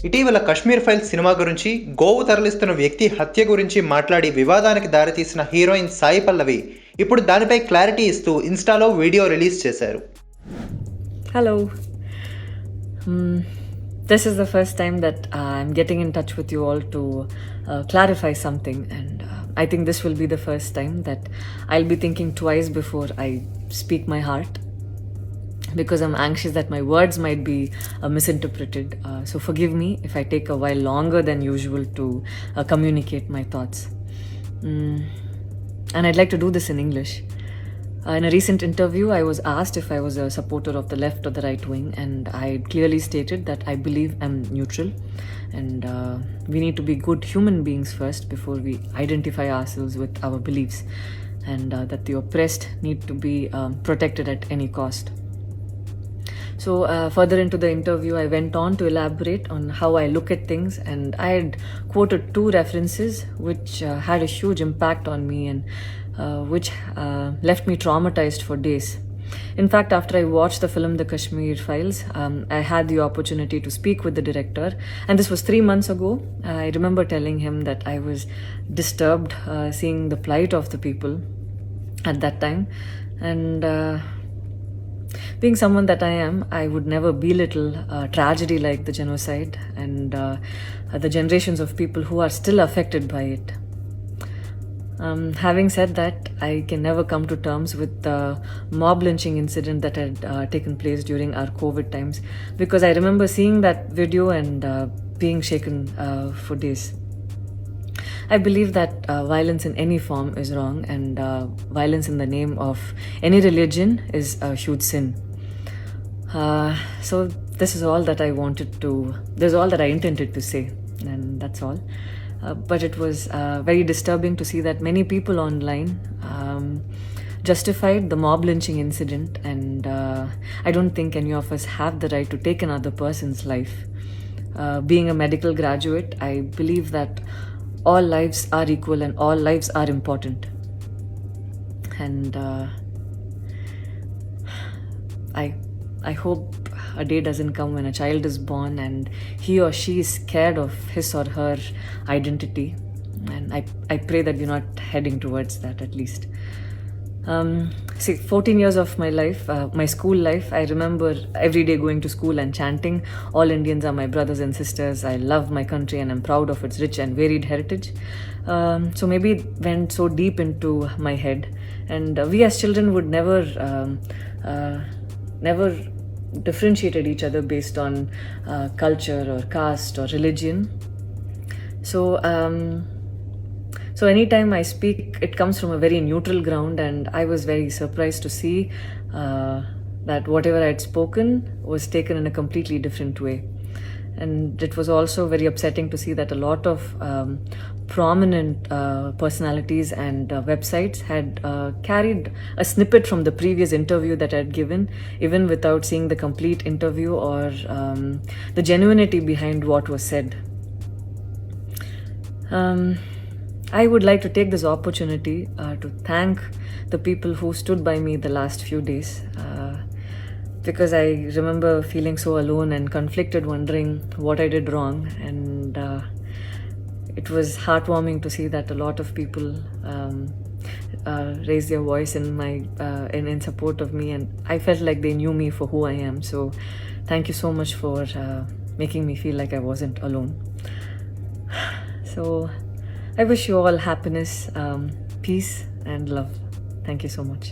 ఇటీవల Kashmir files cinema గురించి గోవు తరలిస్తున్న వ్యక్తి హత్య గురించి మాట్లాడి వివాదానికి దారితీసిన హీరోయిన్ సాయి పల్లవి ఇప్పుడు దానిపై క్లారిటీ ఇస్తూ ఇన్స్టాలో వీడియో రిలీజ్ చేశారు. Hello. This is the first time that I'm getting in touch with you all to clarify something, and I think this will be the first time that I'll be thinking twice before I speak my heart, because I'm anxious that my words might be misinterpreted. So forgive me if I take a while longer than usual to communicate my thoughts. And I'd like to do this in English. In a recent interview, I was asked if I was a supporter of the left or the right wing, and I clearly stated that I believe I'm neutral, and we need to be good human beings first before we identify ourselves with our beliefs, and that the oppressed need to be protected at any cost. So further into the interview, I went on to elaborate on how I look at things, and I had quoted two references which had a huge impact on me, and which left me traumatized for days. In fact, after I watched the film The Kashmir Files, I had the opportunity to speak with the director, and this was 3 months ago. I remember telling him that I was disturbed seeing the plight of the people at that time, and being someone that I am, I would never belittle tragedy like the genocide and the generations of people who are still affected by it. Having said that, I can never come to terms with the mob lynching incident that had taken place during our COVID times, because I remember seeing that video and being shaken for days. I believe that violence in any form is wrong, and violence in the name of any religion is a huge sin. So this is all that I wanted to, this is all that I intended to say, and that's all. But it was very disturbing to see that many people online justified the mob lynching incident, and I don't think any of us have the right to take another person's life. Being a medical graduate, I believe that all lives are equal and all lives are important. And I hope a day doesn't come when a child is born and he or she is scared of his or her identity. And I pray that we're not heading towards that, at least. See, 14 years of my life, my school life, I remember every day going to school and chanting, "All Indians are my brothers and sisters. I love my country and I'm proud of its rich and varied heritage." So maybe it went so deep into my head, and we as children would never differentiated each other based on culture or caste or religion. So anytime I speak, it comes from a very neutral ground, and I was very surprised to see that whatever I had spoken was taken in a completely different way. And it was also very upsetting to see that a lot of prominent personalities and websites had carried a snippet from the previous interview that I had given, even without seeing the complete interview or the genuinity behind what was said. I would like to take this opportunity to thank the people who stood by me the last few days, because I remember feeling so alone and conflicted, wondering what I did wrong, and it was heartwarming to see that a lot of people raised their voice in support of me, and I felt like they knew me for who I am. So thank you so much for making me feel like I wasn't alone. So I wish you all happiness, peace and love. Thank you so much.